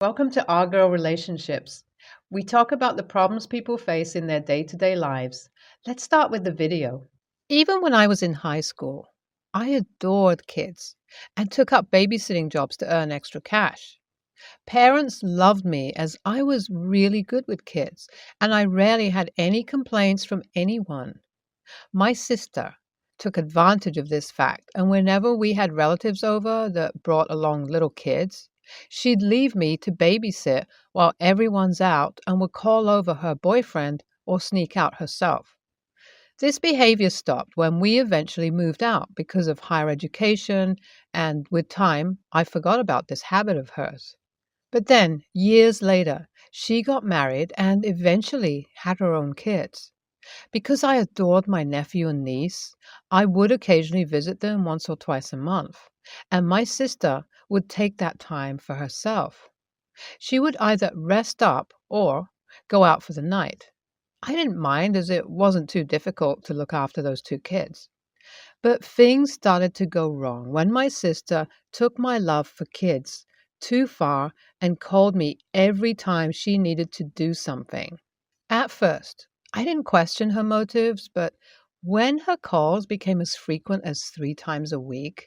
Welcome to Our Girl Relationships. We talk about the problems people face in their day to day lives. Let's start with the video. Even when I was in high school, I adored kids and took up babysitting jobs to earn extra cash. Parents loved me as I was really good with kids, and I rarely had any complaints from anyone. My sister took advantage of this fact, and whenever we had relatives over that brought along little kids, she'd leave me to babysit while everyone's out and would call over her boyfriend or sneak out herself. This behavior stopped when we eventually moved out because of higher education, and with time, I forgot about this habit of hers. But then, years later, she got married and eventually had her own kids. Because I adored my nephew and niece, I would occasionally visit them once or twice a month, and my sister would take that time for herself. She would either rest up or go out for the night. I didn't mind as it wasn't too difficult to look after those two kids. But things started to go wrong when my sister took my love for kids too far and called me every time she needed to do something. At first, I didn't question her motives, but when her calls became as frequent as 3 times a week,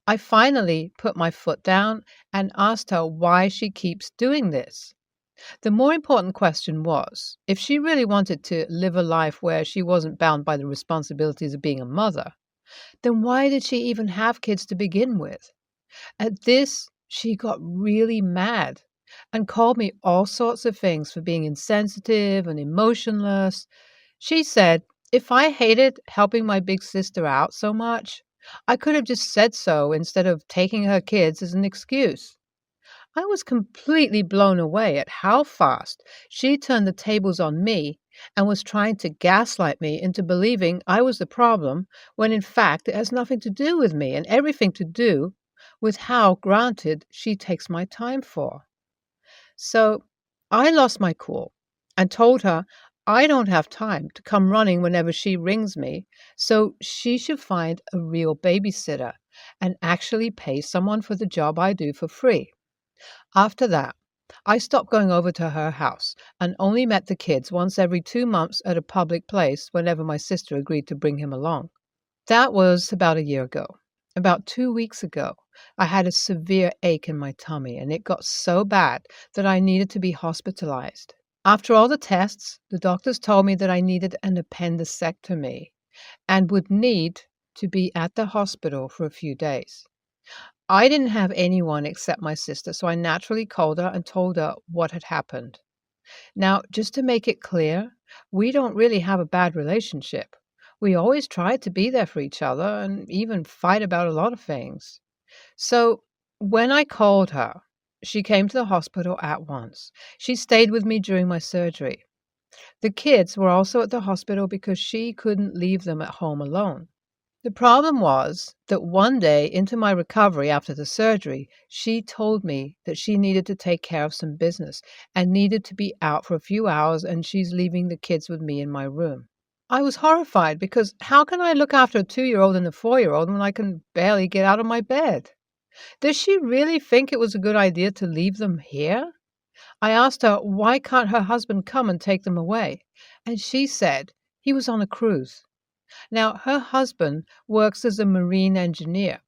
I finally put my foot down and asked her why she keeps doing this. The more important question was if she really wanted to live a life where she wasn't bound by the responsibilities of being a mother, then why did she even have kids to begin with? At this, she got really mad and called me all sorts of things for being insensitive and emotionless. She said if I hated helping my big sister out so much, I could have just said so instead of taking her kids as an excuse. I was completely blown away at how fast she turned the tables on me and was trying to gaslight me into believing I was the problem when in fact it has nothing to do with me and everything to do with how granted she takes my time for. So I lost my cool and told her I don't have time to come running whenever she rings me, so she should find a real babysitter and actually pay someone for the job I do for free. After that, I stopped going over to her house and only met the kids once every 2 months at a public place whenever my sister agreed to bring him along. That was about a year ago. About 2 weeks ago, I had a severe ache in my tummy, and it got so bad that I needed to be hospitalized. After all the tests, the doctors told me that I needed an appendectomy and would need to be at the hospital for a few days. I didn't have anyone except my sister, so I naturally called her and told her what had happened. Now, just to make it clear, we don't really have a bad relationship. We always try to be there for each other and even fight about a lot of things. So, when I called her, she came to the hospital at once. She stayed with me during my surgery. The kids were also at the hospital because she couldn't leave them at home alone. The problem was that one day into my recovery after the surgery, she told me that she needed to take care of some business and needed to be out for a few hours, and she's leaving the kids with me in my room. I was horrified because how can I look after a 2-year-old and a 4-year-old when I can barely get out of my bed? Does she really think it was a good idea to leave them here? I asked her why can't her husband come and take them away, and she said he was on a cruise. Now, her husband works as a marine engineer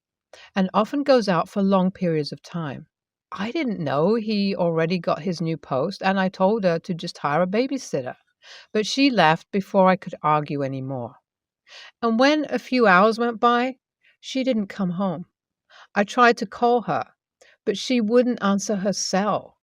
and often goes out for long periods of time. I didn't know he already got his new post, and I told her to just hire a babysitter, but she left before I could argue any more. And when a few hours went by, she didn't come home. I tried to call her, but she wouldn't answer her cell.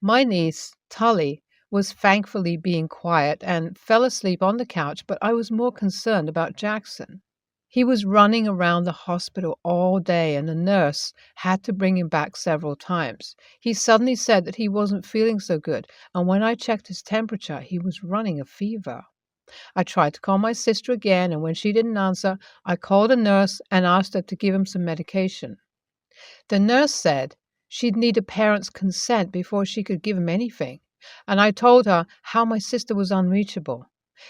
My niece, Tully, was thankfully being quiet and fell asleep on the couch, but I was more concerned about Jackson. He was running around the hospital all day, and the nurse had to bring him back several times. He suddenly said that he wasn't feeling so good, and when I checked his temperature, he was running a fever. I tried to call my sister again, and when she didn't answer, I called a nurse and asked her to give him some medication. The nurse said she'd need a parent's consent before she could give him anything, and I told her how my sister was unreachable.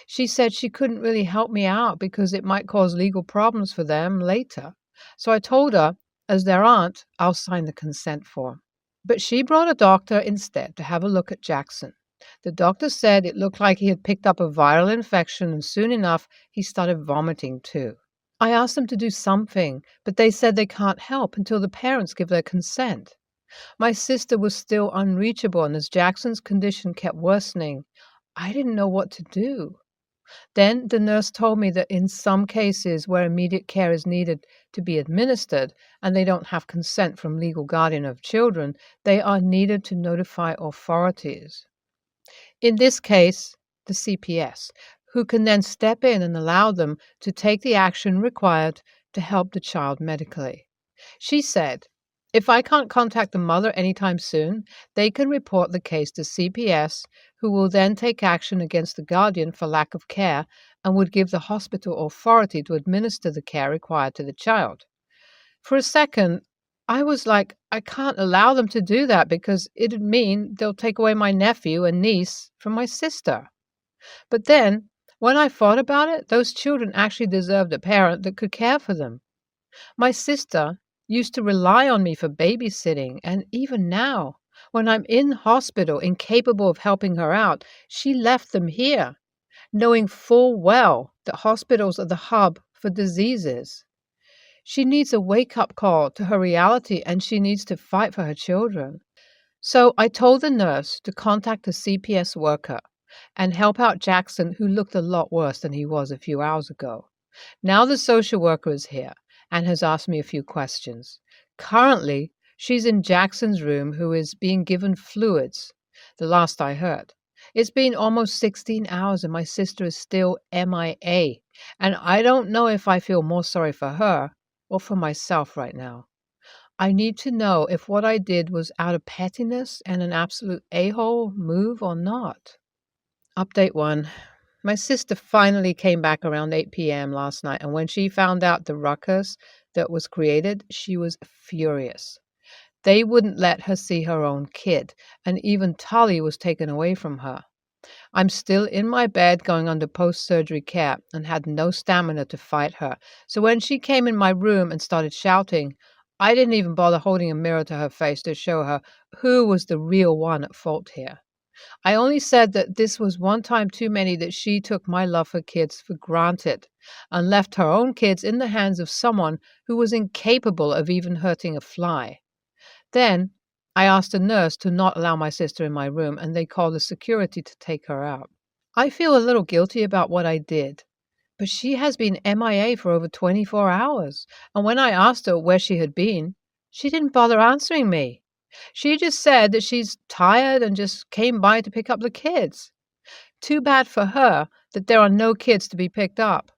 She said she couldn't really help me out because it might cause legal problems for them later. So I told her, as their aunt, I'll sign the consent form. But she brought a doctor instead to have a look at Jackson. The doctor said it looked like he had picked up a viral infection, and soon enough he started vomiting too. I asked them to do something, but they said they can't help until the parents give their consent. My sister was still unreachable, and as Jackson's condition kept worsening, I didn't know what to do. Then the nurse told me that in some cases where immediate care is needed to be administered and they don't have consent from legal guardian of children, they are needed to notify authorities. In this case, the CPS, who can then step in and allow them to take the action required to help the child medically. She said, if I can't contact the mother anytime soon, they can report the case to CPS, who will then take action against the guardian for lack of care and would give the hospital authority to administer the care required to the child. For a second, I was like, I can't allow them to do that because it'd mean they'll take away my nephew and niece from my sister. But then, when I thought about it, those children actually deserved a parent that could care for them. My sister used to rely on me for babysitting, and even now, when I'm in hospital, incapable of helping her out, she left them here, knowing full well that hospitals are the hub for diseases. She needs a wake-up call to her reality, and she needs to fight for her children. So I told the nurse to contact a CPS worker and help out Jackson, who looked a lot worse than he was a few hours ago. Now the social worker is here and has asked me a few questions. Currently, she's in Jackson's room, who is being given fluids, the last I heard. It's been almost 16 hours and my sister is still MIA, and I don't know if I feel more sorry for her or for myself right now. I need to know if what I did was out of pettiness and an absolute a-hole move or not. Update 1. My sister finally came back around 8 p.m. last night, and when she found out the ruckus that was created, she was furious. They wouldn't let her see her own kid, and even Tully was taken away from her. I'm still in my bed going under post-surgery care and had no stamina to fight her, so when she came in my room and started shouting, I didn't even bother holding a mirror to her face to show her who was the real one at fault here. I only said that this was one time too many that she took my love for kids for granted and left her own kids in the hands of someone who was incapable of even hurting a fly. Then I asked a nurse to not allow my sister in my room, and they called the security to take her out. I feel a little guilty about what I did, but she has been MIA for over 24 hours, and when I asked her where she had been, she didn't bother answering me. She just said that she's tired and just came by to pick up the kids. Too bad for her that there are no kids to be picked up.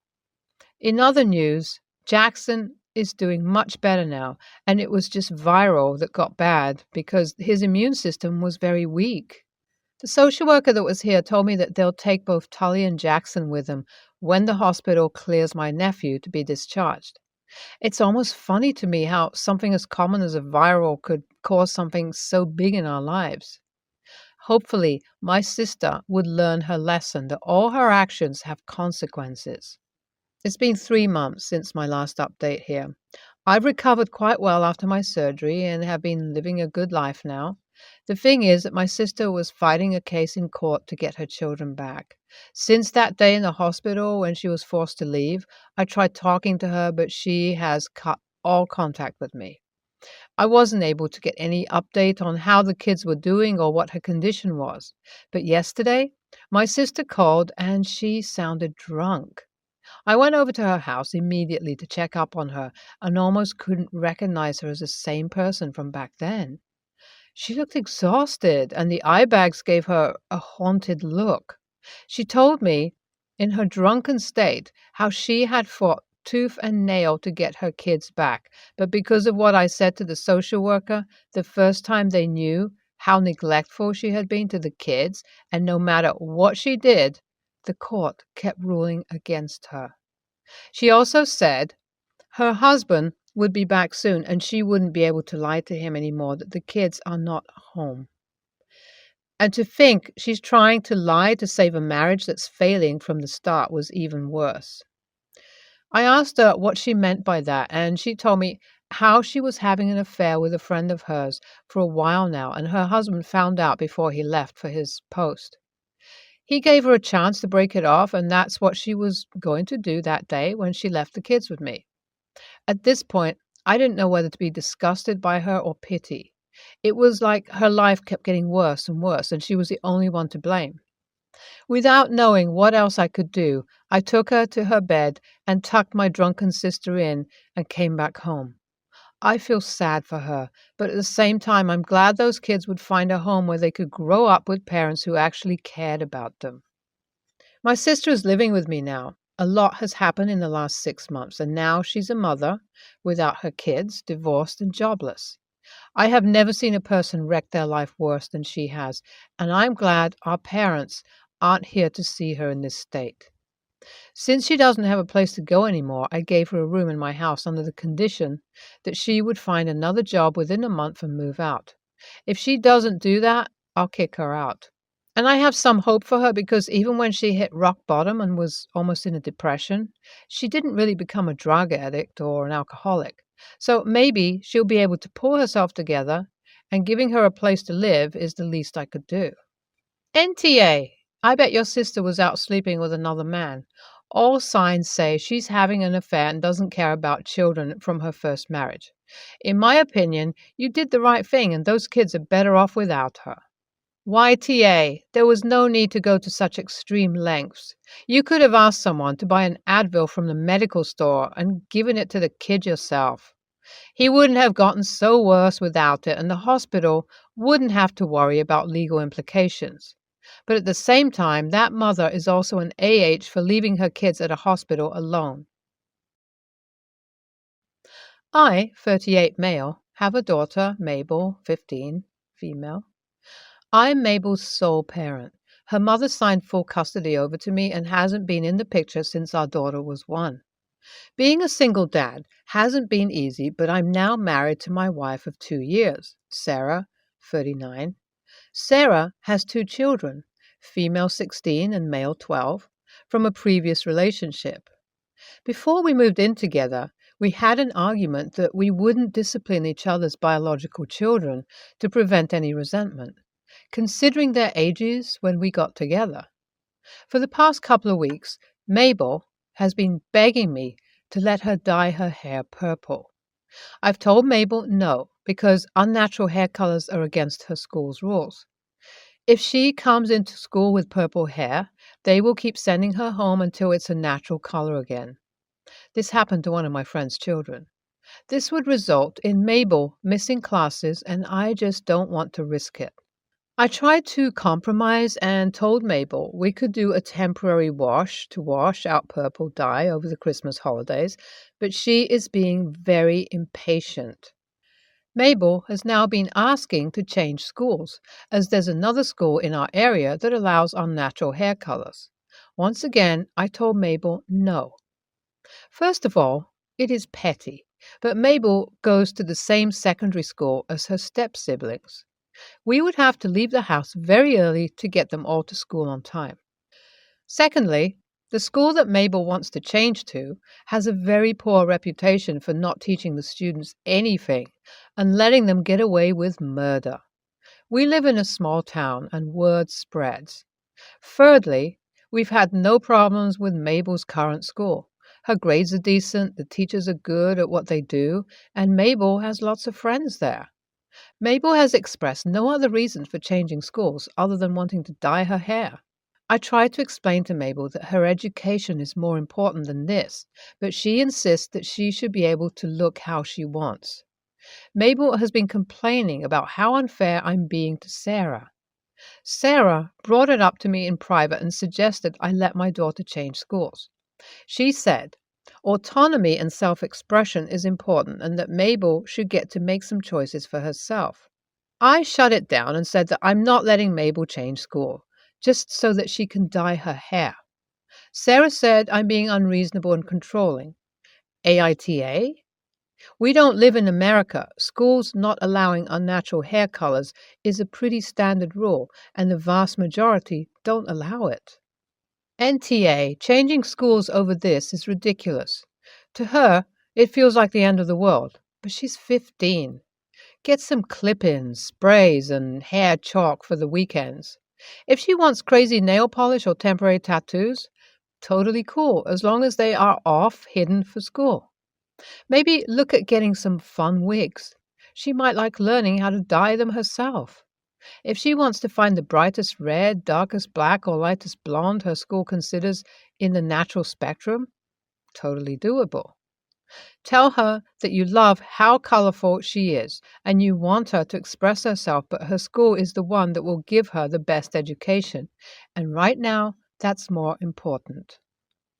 In other news, Jackson is doing much better now, and it was just viral that got bad because his immune system was very weak. The social worker that was here told me that they'll take both Tully and Jackson with them when the hospital clears my nephew to be discharged. It's almost funny to me how something as common as a viral could cause something so big in our lives. Hopefully, my sister would learn her lesson that all her actions have consequences. It's been 3 months since my last update here. I've recovered quite well after my surgery and have been living a good life now. The thing is that my sister was fighting a case in court to get her children back. Since that day in the hospital when she was forced to leave, I tried talking to her, but she has cut all contact with me. I wasn't able to get any update on how the kids were doing or what her condition was. But yesterday, my sister called and she sounded drunk. I went over to her house immediately to check up on her and almost couldn't recognize her as the same person from back then. She looked exhausted, and the eye bags gave her a haunted look. She told me, in her drunken state, how she had fought tooth and nail to get her kids back, but because of what I said to the social worker, the first time they knew how neglectful she had been to the kids, and no matter what she did, the court kept ruling against her. She also said her husband would be back soon, and she wouldn't be able to lie to him anymore that the kids are not home. And to think she's trying to lie to save a marriage that's failing from the start was even worse. I asked her what she meant by that, and she told me how she was having an affair with a friend of hers for a while now, and her husband found out before he left for his post. He gave her a chance to break it off, and that's what she was going to do that day when she left the kids with me. At this point, I didn't know whether to be disgusted by her or pity. It was like her life kept getting worse and worse, and she was the only one to blame. Without knowing what else I could do, I took her to her bed and tucked my drunken sister in and came back home. I feel sad for her, but at the same time, I'm glad those kids would find a home where they could grow up with parents who actually cared about them. My sister is living with me now. A lot has happened in the last 6 months, and now she's a mother without her kids, divorced and jobless. I have never seen a person wreck their life worse than she has, and I'm glad our parents aren't here to see her in this state. Since she doesn't have a place to go anymore, I gave her a room in my house under the condition that she would find another job within a month and move out. If she doesn't do that, I'll kick her out. And I have some hope for her because even when she hit rock bottom and was almost in a depression, she didn't really become a drug addict or an alcoholic. So maybe she'll be able to pull herself together, and giving her a place to live is the least I could do. NTA, I bet your sister was out sleeping with another man. All signs say she's having an affair and doesn't care about children from her first marriage. In my opinion, you did the right thing and those kids are better off without her. YTA, there was no need to go to such extreme lengths. You could have asked someone to buy an Advil from the medical store and given it to the kid yourself. He wouldn't have gotten so worse without it, and the hospital wouldn't have to worry about legal implications. But at the same time, that mother is also an AH for leaving her kids at a hospital alone. I, 38 male, have a daughter, Mabel, 15, female. I'm Mabel's sole parent. Her mother signed full custody over to me and hasn't been in the picture since our daughter was 1. Being a single dad hasn't been easy, but I'm now married to my wife of 2 years, Sarah, 39. Sarah has 2 children, female 16 and male 12, from a previous relationship. Before we moved in together, we had an argument that we wouldn't discipline each other's biological children to prevent any resentment, considering their ages when we got together. For the past couple of weeks, Mabel has been begging me to let her dye her hair purple. I've told Mabel no, because unnatural hair colors are against her school's rules. If she comes into school with purple hair, they will keep sending her home until it's a natural color again. This happened to one of my friend's children. This would result in Mabel missing classes, and I just don't want to risk it. I tried to compromise and told Mabel we could do a temporary wash to wash out purple dye over the Christmas holidays, but she is being very impatient. Mabel has now been asking to change schools, as there's another school in our area that allows unnatural hair colors. Once again, I told Mabel no. First of all, it is petty, but Mabel goes to the same secondary school as her step-siblings. We would have to leave the house very early to get them all to school on time. Secondly, the school that Mabel wants to change to has a very poor reputation for not teaching the students anything and letting them get away with murder. We live in a small town and word spreads. Thirdly, we've had no problems with Mabel's current school. Her grades are decent, the teachers are good at what they do, and Mabel has lots of friends there. Mabel has expressed no other reason for changing schools other than wanting to dye her hair. I tried to explain to Mabel that her education is more important than this, but she insists that she should be able to look how she wants. Mabel has been complaining about how unfair I'm being to Sarah. Sarah brought it up to me in private and suggested I let my daughter change schools. She said, autonomy and self-expression is important and that Mabel should get to make some choices for herself. I shut it down and said that I'm not letting Mabel change school, just so that she can dye her hair. Sarah said I'm being unreasonable and controlling. AITA? We don't live in America. Schools not allowing unnatural hair colors is a pretty standard rule, and the vast majority don't allow it. NTA, changing schools over this is ridiculous. To her, it feels like the end of the world. But she's 15. Get some clip-ins, sprays, and hair chalk for the weekends. If she wants crazy nail polish or temporary tattoos, totally cool, as long as they are off, hidden for school. Maybe look at getting some fun wigs. She might like learning how to dye them herself. If she wants to find the brightest red, darkest black, or lightest blonde her school considers in the natural spectrum, totally doable. Tell her that you love how colorful she is and you want her to express herself, but her school is the one that will give her the best education. And right now, that's more important.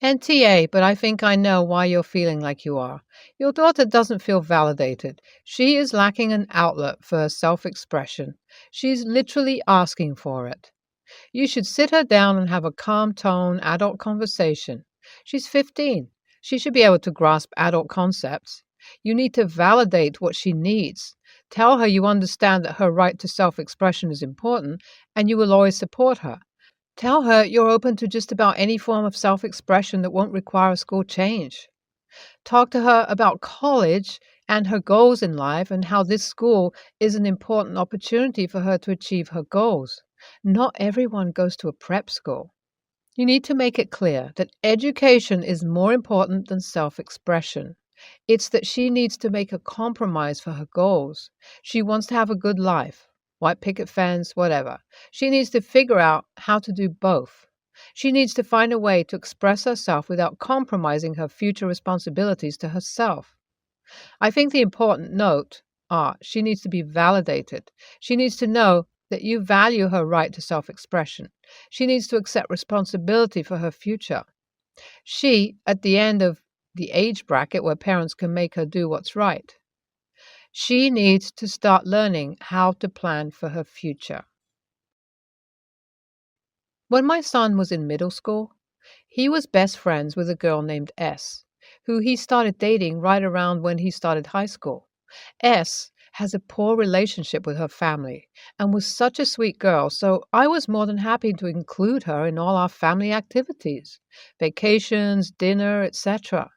NTA, but I think I know why you're feeling like you are. Your daughter doesn't feel validated. She is lacking an outlet for self expression. She's literally asking for it. You should sit her down and have a calm tone, adult conversation. She's 15. She should be able to grasp adult concepts. You need to validate what she needs. Tell her you understand that her right to self expression is important and you will always support her. Tell her you're open to just about any form of self expression that won't require a school change. Talk to her about college and her goals in life and how this school is an important opportunity for her to achieve her goals. Not everyone goes to a prep school. You need to make it clear that education is more important than self expression. It's that she needs to make a compromise for her goals. She wants to have a good life, white picket fence, whatever. She needs to figure out how to do both. She needs to find a way to express herself without compromising her future responsibilities to herself. I think the important note are she needs to be validated. She needs to know that you value her right to self-expression. She needs to accept responsibility for her future. She, at the end of the age bracket where parents can make her do what's right. She needs to start learning how to plan for her future. When my son was in middle school, he was best friends with a girl named S, who he started dating right around when he started high school. S has a poor relationship with her family and was such a sweet girl, so I was more than happy to include her in all our family activities, vacations, dinner, etc.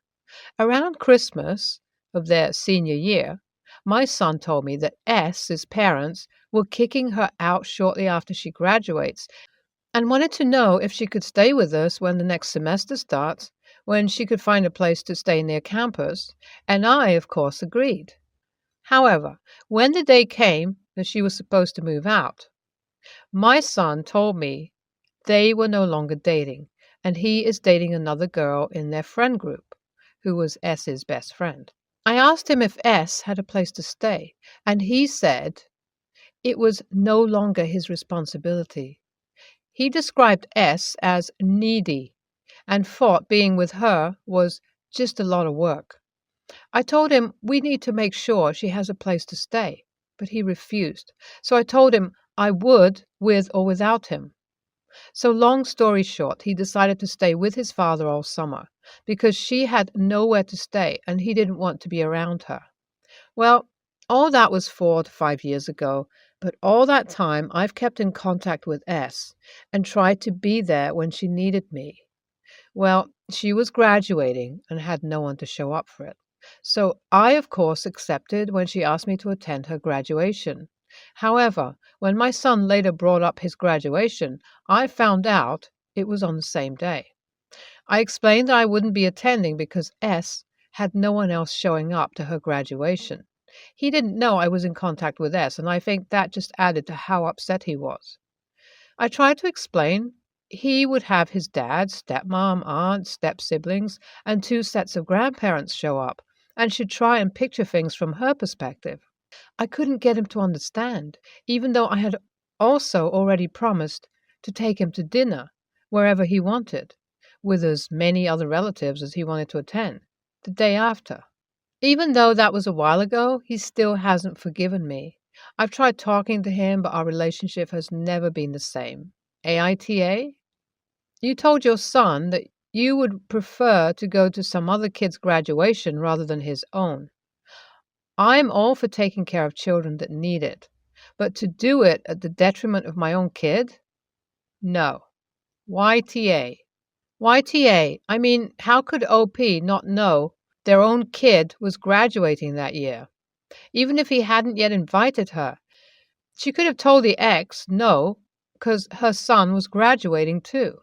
Around Christmas of their senior year, my son told me that S's parents were kicking her out shortly after she graduates and wanted to know if she could stay with us when the next semester starts, when she could find a place to stay near campus, and I, of course, agreed. However, when the day came that she was supposed to move out, my son told me they were no longer dating, and he is dating another girl in their friend group, who was S's best friend. I asked him if S had a place to stay, and he said it was no longer his responsibility. He described S as needy and thought being with her was just a lot of work. I told him we need to make sure she has a place to stay, but he refused. So I told him I would, with or without him. So long story short, he decided to stay with his father all summer because she had nowhere to stay and he didn't want to be around her. Well, all that was 4 to 5 years ago, but all that time I've kept in contact with S and tried to be there when she needed me. Well, she was graduating and had no one to show up for it. So I, of course, accepted when she asked me to attend her graduation. However, when my son later brought up his graduation, I found out it was on the same day. I explained that I wouldn't be attending because S had no one else showing up to her graduation. He didn't know I was in contact with S, and I think that just added to how upset he was. I tried to explain he would have his dad, stepmom, aunt, step-siblings, and 2 sets of grandparents show up, and should try and picture things from her perspective. I couldn't get him to understand, even though I had also already promised to take him to dinner, wherever he wanted, with as many other relatives as he wanted to attend, the day after. Even though that was a while ago, he still hasn't forgiven me. I've tried talking to him, but our relationship has never been the same. AITA? You told your son that you would prefer to go to some other kid's graduation rather than his own. I'm all for taking care of children that need it, but to do it at the detriment of my own kid? No. YTA. YTA, I mean, how could OP not know their own kid was graduating that year? even if he hadn't yet invited her. She could have told the ex no, because her son was graduating too.